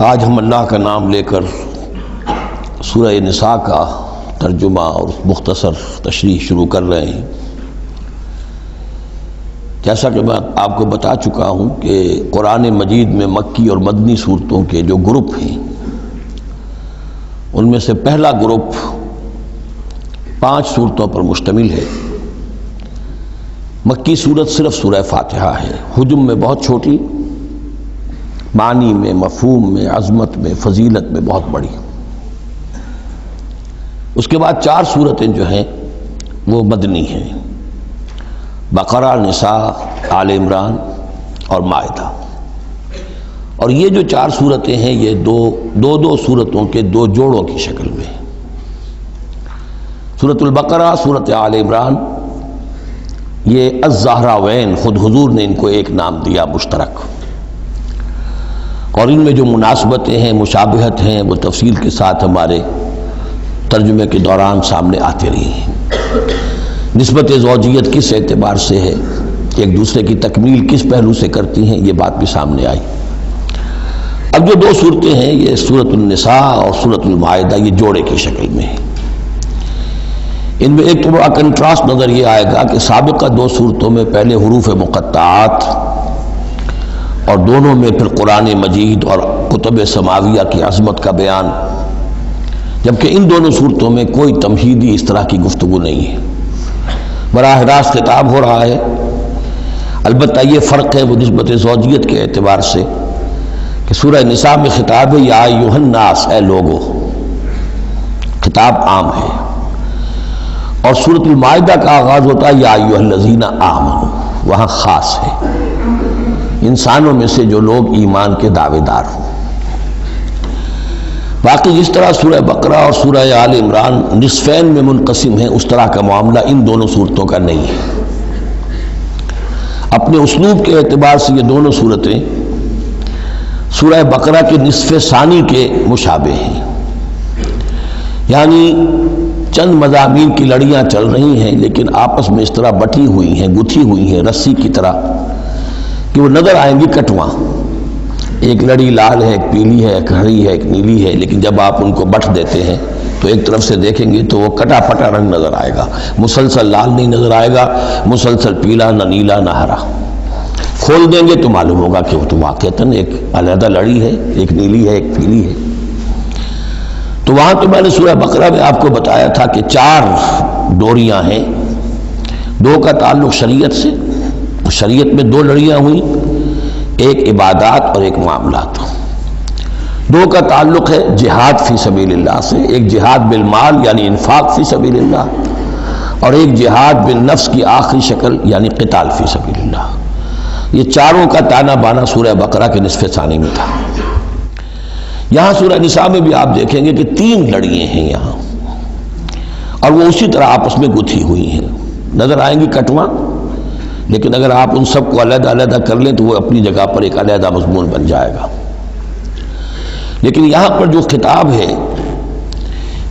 آج ہم اللہ کا نام لے کر سورہ نساء کا ترجمہ اور مختصر تشریح شروع کر رہے ہیں۔ جیسا کہ میں آپ کو بتا چکا ہوں کہ قرآن مجید میں مکی اور مدنی صورتوں کے جو گروپ ہیں ان میں سے پہلا گروپ 5 صورتوں پر مشتمل ہے۔ مکی صورت صرف سورہ فاتحہ ہے، حجم میں بہت چھوٹی، معنی میں، مفہوم میں، عظمت میں، فضیلت میں بہت بڑی۔ اس کے بعد 4 صورتیں جو ہیں وہ مدنی ہیں، بقرہ، نساء، آل عمران اور مائدہ۔ اور یہ جو 4 صورتیں ہیں یہ دو صورتوں کے 2 جوڑوں کی شکل میں ہیں۔ سورۃ البقرہ، سورۃ آل عمران، یہ الزہراوین، خود حضور نے ان کو ایک نام دیا مشترک، اور ان میں جو مناسبتیں ہیں، مشابہت ہیں، وہ تفصیل کے ساتھ ہمارے ترجمے کے دوران سامنے آتے رہی ہیں۔ نسبت زوجیت کس اعتبار سے ہے، ایک دوسرے کی تکمیل کس پہلو سے کرتی ہیں، یہ بات بھی سامنے آئی۔ اب جو 2 صورتیں ہیں یہ سورۃ النساء اور سورۃ المائدہ، یہ جوڑے کی شکل میں ہیں۔ ان میں ایک تو بڑا کنٹراسٹ نظر یہ آئے گا کہ سابقہ 2 صورتوں میں پہلے حروف مقطعات اور دونوں میں پھر قرآن مجید اور کتب سماویہ کی عظمت کا بیان، جبکہ ان دونوں صورتوں میں کوئی تمہیدی اس طرح کی گفتگو نہیں ہے، براہ راست خطاب ہو رہا ہے۔ البتہ یہ فرق ہے وہ نسبت زوجیت کے اعتبار سے کہ سورہ نساء میں خطاب ہے یا ایھا الناس، اے لوگو، خطاب عام ہے، اور سورۃ المائدہ کا آغاز ہوتا ہے یا ایھا الذین آمنوا، وہاں خاص ہے، انسانوں میں سے جو لوگ ایمان کے دعوے دار ہوں۔ باقی جس طرح سورہ بقرہ اور سورہ آل عمران نصفین میں منقسم ہیں، اس طرح کا معاملہ ان دونوں صورتوں کا نہیں ہے۔ اپنے اسلوب کے اعتبار سے یہ دونوں صورتیں سورہ بقرہ کے نصف ثانی کے مشابہ ہیں، یعنی چند مضامین کی لڑیاں چل رہی ہیں لیکن آپس میں اس طرح بٹی ہوئی ہیں، گتھی ہوئی ہیں رسی کی طرح کہ وہ نظر آئیں گی کٹواں۔ ایک لڑی لال ہے، ایک پیلی ہے، ایک ہری ہے، ایک نیلی ہے، لیکن جب آپ ان کو بٹ دیتے ہیں تو ایک طرف سے دیکھیں گے تو وہ کٹا پٹا رنگ نظر آئے گا، مسلسل لال نہیں نظر آئے گا، مسلسل پیلا، نہ نیلا نہ ہرا۔ کھول دیں گے تو معلوم ہوگا کہ وہ تو واقعتاً ایک علیحدہ لڑی ہے، ایک نیلی ہے، ایک پیلی ہے۔ تو وہاں تو میں نے سورہ بقرہ میں آپ کو بتایا تھا کہ 4 ڈوریاں ہیں، 2 کا تعلق شریعت سے، شریعت میں 2 لڑیاں ہوئیں، ایک عبادات اور ایک معاملات۔ 2 کا تعلق ہے جہاد فی سبیل اللہ سے، ایک جہاد بالمال یعنی انفاق فی سبیل اللہ، اور ایک جہاد بالنفس کی آخری شکل یعنی قتال فی سبیل اللہ۔ یہ چاروں کا تانا بانا سورہ بقرہ کے نصف ثانی میں تھا۔ یہاں سورہ نساء میں بھی آپ دیکھیں گے کہ 3 لڑیاں ہیں یہاں، اور وہ اسی طرح آپس میں گتھی ہوئی ہیں، نظر آئیں گی کٹواں، لیکن اگر آپ ان سب کو علیحدہ علیحدہ کر لیں تو وہ اپنی جگہ پر ایک علیحدہ مضمون بن جائے گا۔ لیکن یہاں پر جو خطاب ہے،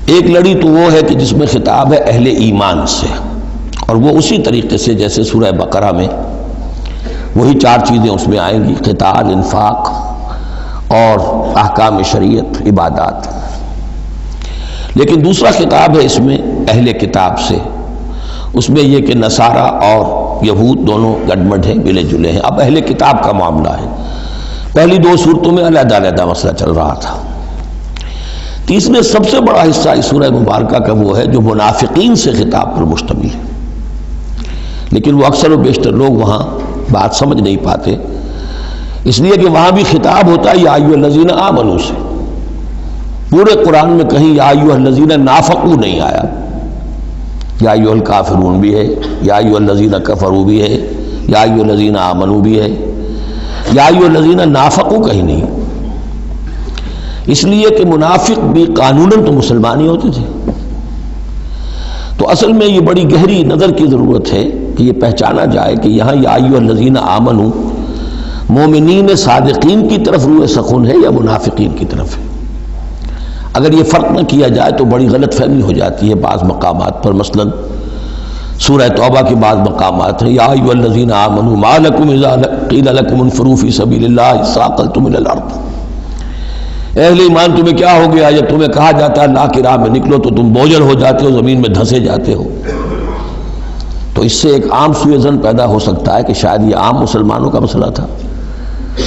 ایک لڑی تو وہ ہے کہ جس میں خطاب ہے اہل ایمان سے، اور وہ اسی طریقے سے جیسے سورہ بقرہ میں وہی 4 چیزیں اس میں آئیں گی، قتال، انفاق اور احکام شریعت، عبادات۔ لیکن دوسرا خطاب ہے اس میں اہل کتاب سے، اس میں یہ کہ نصارہ اور یہود دونوں گڈمڈ ہیں، ملے جلے ہیں۔ اب اہل کتاب کا معاملہ ہے، پہلی 2 صورتوں میں علیحدہ علیحدہ مسئلہ چل رہا تھا۔ تیسرے سب سے بڑا حصہ اس سورہ مبارکہ کا وہ ہے جو منافقین سے خطاب پر مشتمل ہے، لیکن وہ اکثر و بیشتر لوگ وہاں بات سمجھ نہیں پاتے، اس لیے کہ وہاں بھی خطاب ہوتا ہے یا ایھا الذین آمنوا سے۔ پورے قرآن میں کہیں یا ایھا الذین نافقوا نہیں آیا، یا ایھا الکافرون بھی ہے، یا ایھا الذین کفروا بھی ہے، یا ایھا الذین آمنوا بھی ہے، یا ایھا الذین نافقوا کہیں نہیں، اس لیے کہ منافق بھی قانوناً تو مسلمان ہی ہوتے تھے۔ تو اصل میں یہ بڑی گہری نظر کی ضرورت ہے کہ یہ پہچانا جائے کہ یہاں یا ایھا الذین آمنوا مومنین صادقین کی طرف روح سخن ہے یا منافقین کی طرف ہے۔ اگر یہ فرق نہ کیا جائے تو بڑی غلط فہمی ہو جاتی ہے بعض مقامات پر، مثلا سورہ توبہ کے بعض مقامات ہیں یا ایھا الذین آمنوا ما لکم اذا قیل لکم انفروا فی سبیل اللہ اثاقلتم الی الارض، اہل ایمان تمہیں کیا ہو گیا؟ جب تمہیں کہا جاتا ہے اللہ کی راہ میں نکلو تو تم بوجھل ہو جاتے ہو، زمین میں دھنسے جاتے ہو۔ تو اس سے ایک عام سوء ظن پیدا ہو سکتا ہے کہ شاید یہ عام مسلمانوں کا مسئلہ تھا،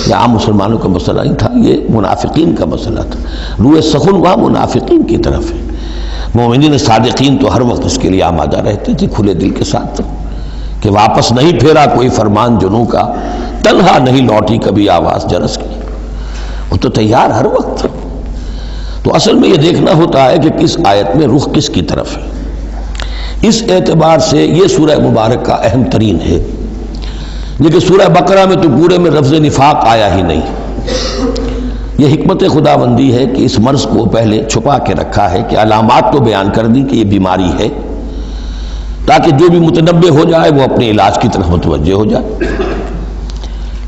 یا عام مسلمانوں کا مسئلہ نہیں تھا، یہ منافقین کا مسئلہ تھا۔ روح سخن وہاں منافقین کی طرف ہے۔ مومنین صادقین تو ہر وقت اس کے لیے آمادہ رہتے تھے کھلے دل کے ساتھ، کہ واپس نہیں پھیرا کوئی فرمان جنوں کا، تنہا نہیں لوٹی کبھی آواز جرس کی، وہ تو تیار ہر وقت۔ تو اصل میں یہ دیکھنا ہوتا ہے کہ کس آیت میں رخ کس کی طرف ہے۔ اس اعتبار سے یہ سورہ مبارک کا اہم ترین ہے، لیکن سورہ بقرہ میں تو پورے میں لفظ نفاق آیا ہی نہیں۔ یہ حکمت خداوندی ہے کہ اس مرض کو پہلے چھپا کے رکھا ہے، کہ علامات تو بیان کر دی کہ یہ بیماری ہے، تاکہ جو بھی متنبہ ہو جائے وہ اپنے علاج کی طرف متوجہ ہو جائے۔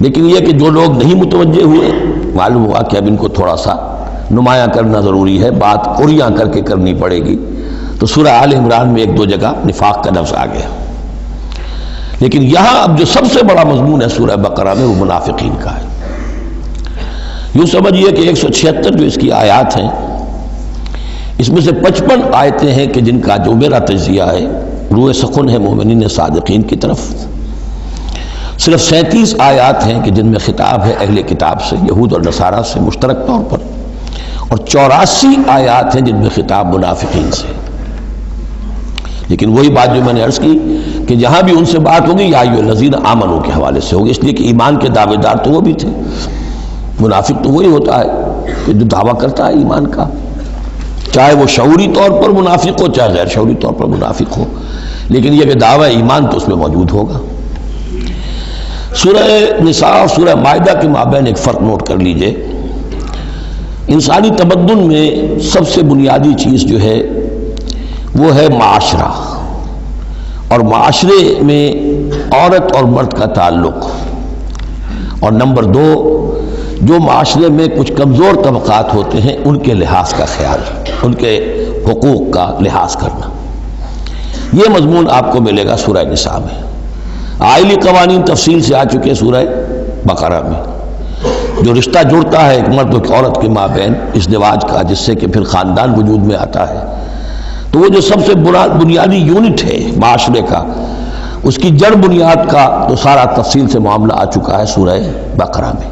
لیکن یہ کہ جو لوگ نہیں متوجہ ہوئے، معلوم ہوا کہ اب ان کو تھوڑا سا نمایاں کرنا ضروری ہے، بات اوریاں کر کے کرنی پڑے گی۔ تو سورہ آل عمران میں ایک دو جگہ نفاق کا لفظ آ گیا، لیکن یہاں اب جو سب سے بڑا مضمون ہے سورہ بقرہ میں وہ منافقین کا ہے۔ یوں سمجھیے کہ 176 جو اس کی آیات ہیں، اس میں سے 55 آیتیں ہیں کہ جن کا جو میرا تجزیہ ہے روح سخن ہے مومنین صادقین کی طرف۔ صرف 37 آیات ہیں کہ جن میں خطاب ہے اہل کتاب سے، یہود اور نصارہ سے مشترک طور پر، اور 84 آیات ہیں جن میں خطاب منافقین سے۔ لیکن وہی بات جو میں نے عرض کی کہ جہاں بھی ان سے بات ہوگی یا ایھا الذین آمنوا کے حوالے سے ہوگی، اس لیے کہ ایمان کے دعوے دار تو وہ بھی تھے۔ منافق تو وہی ہوتا ہے کہ جو دعویٰ کرتا ہے ایمان کا، چاہے وہ شعوری طور پر منافق ہو چاہے غیر شعوری طور پر منافق ہو، لیکن یہ کہ دعویٰ ایمان تو اس میں موجود ہوگا۔ سورہ نساء اور سورہ مائدہ کے مابین ایک فرق نوٹ کر لیجئے۔ انسانی تمدن میں سب سے بنیادی چیز جو ہے وہ ہے معاشرہ، اور معاشرے میں عورت اور مرد کا تعلق، اور نمبر 2 جو معاشرے میں کچھ کمزور طبقات ہوتے ہیں ان کے لحاظ کا خیال، ان کے حقوق کا لحاظ کرنا۔ یہ مضمون آپ کو ملے گا سورہ نساء میں۔ آئلی قوانین تفصیل سے آ چکے سورہ بقرہ میں، جو رشتہ جڑتا ہے ایک مرد اور عورت کے مابین ازدواج کا، جس سے کہ پھر خاندان وجود میں آتا ہے، تو وہ جو سب سے بنیادی یونٹ ہے معاشرے کا، اس کی جڑ بنیاد کا تو سارا تفصیل سے معاملہ آ چکا ہے سورہ بقرہ میں۔